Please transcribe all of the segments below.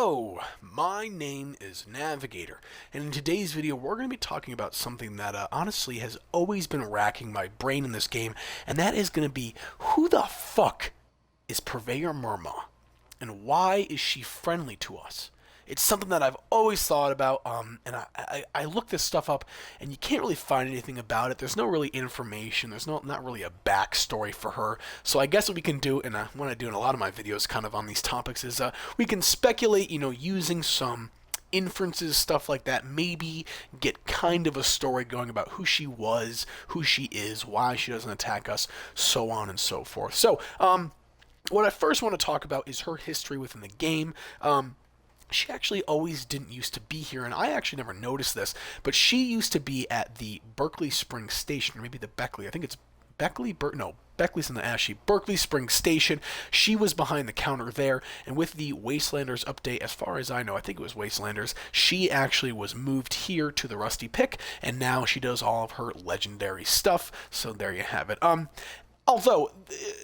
Hello, my name is Navigator, and in today's video we're going to be talking about something that honestly has always been racking my brain in this game, and that is going to be who the fuck is Purveyor Murmrgh, and why is she friendly to us? It's something that I've always thought about, and I looked this stuff up, and you can't really find anything about it. There's no really information. There's not really a backstory for her. So I guess what we can do, and what I do in a lot of my videos kind of on these topics, is we can speculate, using some inferences, stuff like that, maybe get kind of a story going about who she was, who she is, why she doesn't attack us, so on and so forth. So, what I first want to talk about is her history within the game. She actually always didn't used to be here, and I actually never noticed this, but she used to be at the Berkeley Springs Station, or maybe the Beckley. I think it's Beckley? No, Beckley's in the Ashy. Berkeley Springs Station. She was behind the counter there, and with the Wastelanders update, as far as I know, I think it was Wastelanders, she actually was moved here to the Rusty Pick, and now she does all of her legendary stuff, so there you have it. Although,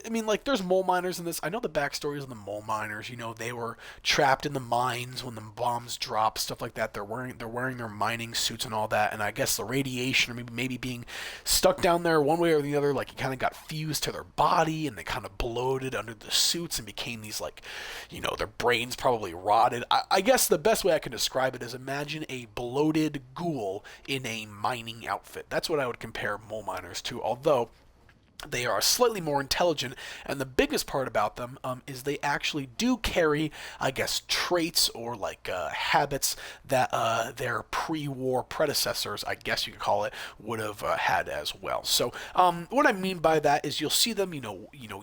I mean, there's mole miners in this. I know the backstories of the mole miners. They were trapped in the mines when the bombs dropped, stuff like that. They're wearing their mining suits and all that. And I guess the radiation, or maybe being stuck down there one way or the other, it kind of got fused to their body, and they kind of bloated under the suits and became these, their brains probably rotted. I guess the best way I can describe it is imagine a bloated ghoul in a mining outfit. That's what I would compare mole miners to, although they are slightly more intelligent, and the biggest part about them is they actually do carry, I guess, traits or habits that their pre-war predecessors, I guess you could call it, would have had as well. So what I mean by that is you'll see them,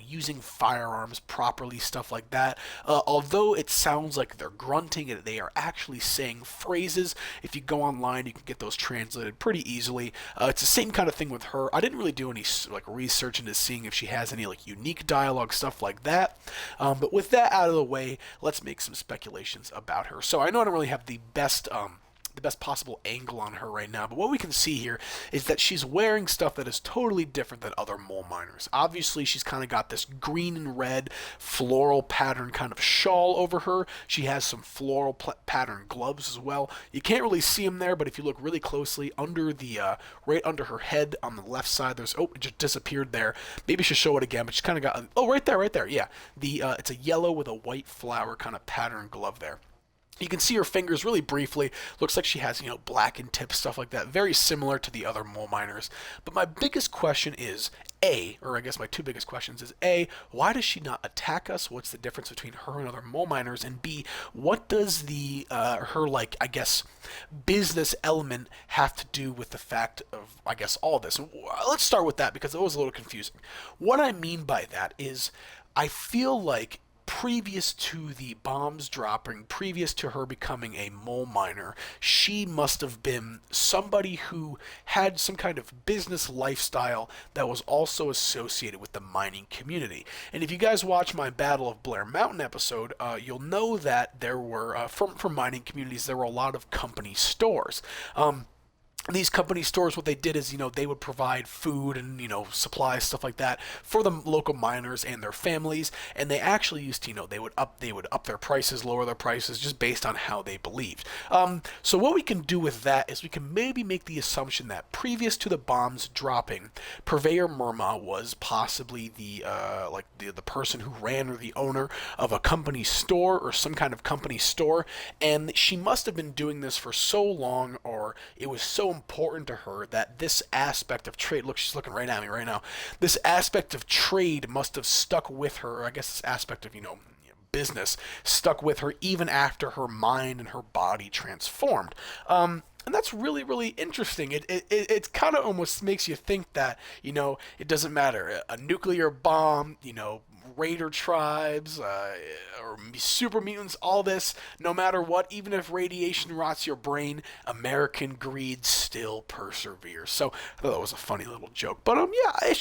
using firearms properly, stuff like that. Although it sounds like they're grunting, they are actually saying phrases. If you go online, you can get those translated pretty easily. It's the same kind of thing with her. I didn't really do any research into seeing if she has any unique dialogue, stuff like that. But with that out of the way, let's make some speculations about her. So I know I don't really have the best possible angle on her right now, but what we can see here is that she's wearing stuff that is totally different than other mole miners. Obviously, she's kind of got this green and red floral pattern kind of shawl over her. She has some floral pattern gloves as well. You can't really see them there, but if you look really closely under the right under her head on the left side, there's it just disappeared there. Maybe I should show it again, but she's kind of got right there, yeah. It's a yellow with a white flower kind of pattern glove there. You can see her fingers really briefly. Looks like she has, blackened tips, stuff like that. Very similar to the other mole miners. But my biggest question is, or I guess my two biggest questions is, A, why does she not attack us? What's the difference between her and other mole miners? And B, what does her business element have to do with the fact of, I guess, all this? Let's start with that because it was a little confusing. What I mean by that is, I feel like previous to the bombs dropping, previous to her becoming a mole miner, she must have been somebody who had some kind of business lifestyle that was also associated with the mining community. And if you guys watch my Battle of Blair Mountain episode, you'll know that there were, for mining communities, there were a lot of company stores. These company stores, what they did is, they would provide food and, supplies, stuff like that for the local miners and their families. And they actually used to, they would up their prices, lower their prices, just based on how they believed. So what we can do with that is we can maybe make the assumption that previous to the bombs dropping, Purveyor Murmrgh was possibly the person who ran or the owner of a company store or some kind of company store. And she must have been doing this for so long, or it was so important to her that this aspect of trade, look, she's looking right at me right now, this aspect of trade must have stuck with her, or I guess this aspect of, business stuck with her even after her mind and her body transformed. And that's really, really interesting. It kind of almost makes you think that, it doesn't matter. A nuclear bomb, raider tribes, or super mutants, all this, no matter what, even if radiation rots your brain, American greed still perseveres. So I thought that was a funny little joke. But yeah,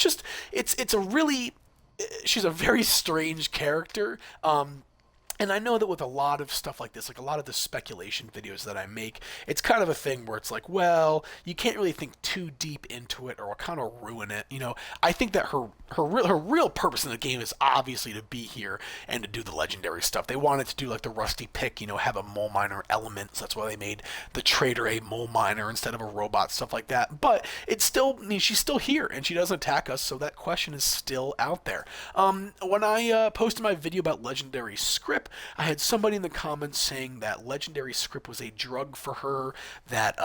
it's a really, she's a very strange character. And I know that with a lot of stuff like this, like a lot of the speculation videos that I make, it's kind of a thing where it's like, well, you can't really think too deep into it or it'll kind of ruin it. I think that her real purpose in the game is obviously to be here and to do the legendary stuff. They wanted to do like the rusty pick, have a mole miner element. So that's why they made the trader a mole miner instead of a robot, stuff like that. But it's still, she's still here and she doesn't attack us, so that question is still out there. When I posted my video about legendary scrip, I had somebody in the comments saying that legendary scrip was a drug for her, that,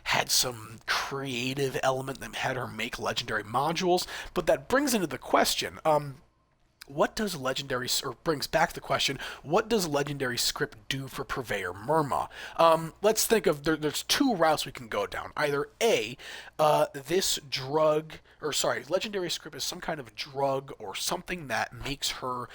had some creative element that had her make legendary modules. But that brings into the question, what does legendary, or brings back the question, what does legendary scrip do for Purveyor Murmrgh? Let's think of, there's two routes we can go down. Either A, this drug, or sorry, legendary scrip is some kind of drug or something that makes her,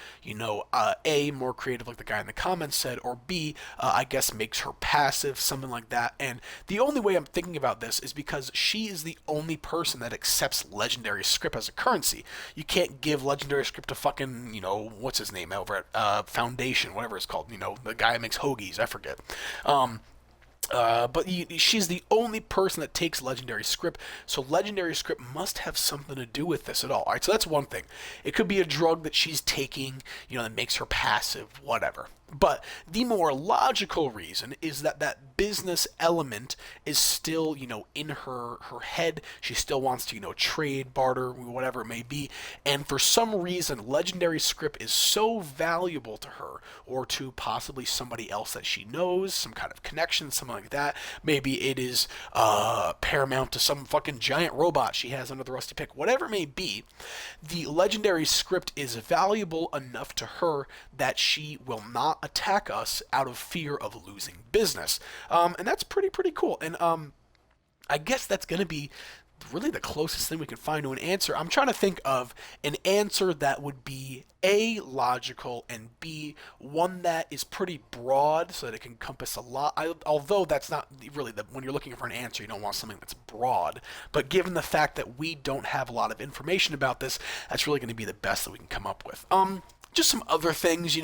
A, more creative like the guy in the comments said, or B, I guess makes her passive, something like that. And the only way I'm thinking about this is because she is the only person that accepts legendary scrip as a currency. You can't give legendary scrip to fucking, what's his name over at Foundation, whatever it's called, the guy who makes hoagies, I forget. But she's the only person that takes legendary scrip, so legendary scrip must have something to do with this at all. Alright, so that's one thing. It could be a drug that she's taking, that makes her passive, whatever. But the more logical reason is that that business element is still, in her head. She still wants to, trade, barter, whatever it may be. And for some reason, legendary scrip is so valuable to her, or to possibly somebody else that she knows, some kind of connection, something like that. Maybe it is paramount to some fucking giant robot she has under the rusty pick. Whatever it may be, the legendary script is valuable enough to her that she will not attack us out of fear of losing business. And that's pretty cool. And I guess that's going to be really the closest thing we can find to an answer. I'm trying to think of an answer that would be A, logical, and B, one that is pretty broad so that it can encompass a lot. Although that's not really, when you're looking for an answer, you don't want something that's broad. But given the fact that we don't have a lot of information about this, that's really going to be the best that we can come up with. Just some other things,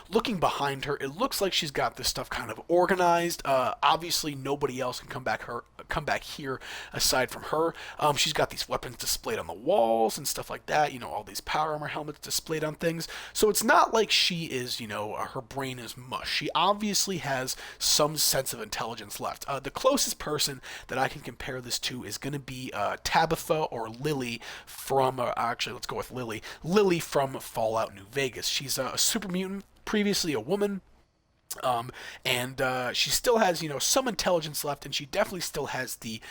looking behind her, it looks like she's got this stuff kind of organized. Obviously, nobody else can come back here aside from her. She's got these weapons displayed on the walls and stuff like that. All these power armor helmets displayed on things. So it's not like she is, her brain is mush. She obviously has some sense of intelligence left. The closest person that I can compare this to is going to be Tabitha or Lily from, actually, let's go with Lily. Lily from Fallout New Vegas. She's a super mutant, previously a woman, and she still has, some intelligence left, and she definitely still has the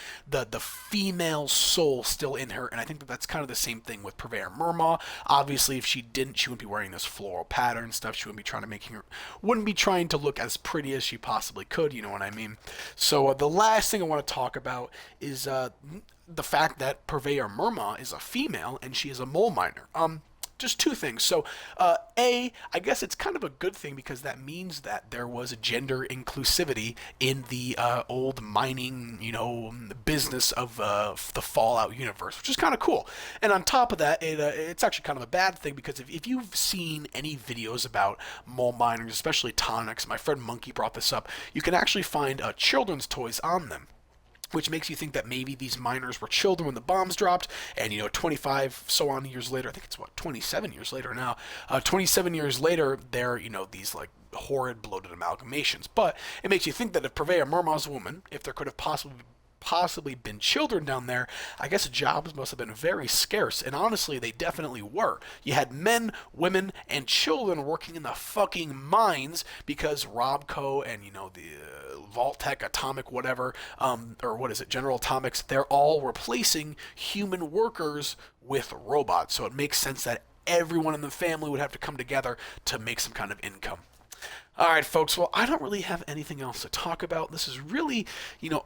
female soul still in her, and I think that that's kind of the same thing with Purveyor Murmrgh. Obviously, if she didn't, she wouldn't be wearing this floral pattern stuff. She wouldn't be trying to look as pretty as she possibly could, you know what I mean? So the last thing I want to talk about is the fact that Purveyor Murmrgh is a female, and she is a mole miner. Just two things. So, A, I guess it's kind of a good thing because that means that there was gender inclusivity in the old mining, business of the Fallout universe, which is kind of cool. And on top of that, it's actually kind of a bad thing because if you've seen any videos about mole miners, especially tonics, my friend Monkey brought this up, you can actually find children's toys on them, which makes you think that maybe these miners were children when the bombs dropped, and 25 so on years later, I think it's 27 years later now, 27 years later, they're, these like horrid bloated amalgamations. But it makes you think that if Purveyor Murmrgh's a woman, if there could have possibly been children down there, I guess jobs must have been very scarce, and honestly, they definitely were. You had men, women, and children working in the fucking mines because Robco and, the Vault-Tec, Atomic, whatever, or what is it, General Atomics, they're all replacing human workers with robots, so it makes sense that everyone in the family would have to come together to make some kind of income. Alright, folks, well, I don't really have anything else to talk about. This is really,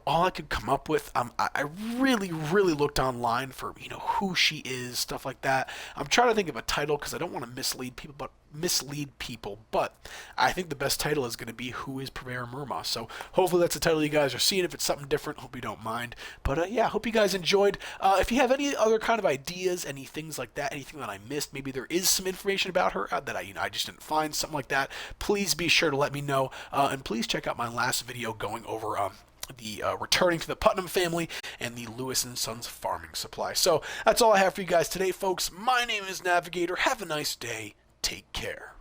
all I could come up with. I really looked online for, who she is, stuff like that. I'm trying to think of a title because I don't want to mislead people, but mislead people. But I think the best title is going to be Who is Purveyor Murmrgh? So hopefully that's the title you guys are seeing. If it's something different, hope you don't mind. But yeah, hope you guys enjoyed. If you have any other kind of ideas, any things like that, anything that I missed, maybe there is some information about her that I just didn't find, something like that, please be sure to let me know. And please check out my last video going over the returning to the Putnam family and the Lewis and Sons farming supply. So that's all I have for you guys today, folks. My name is Navigator. Have a nice day. Take care.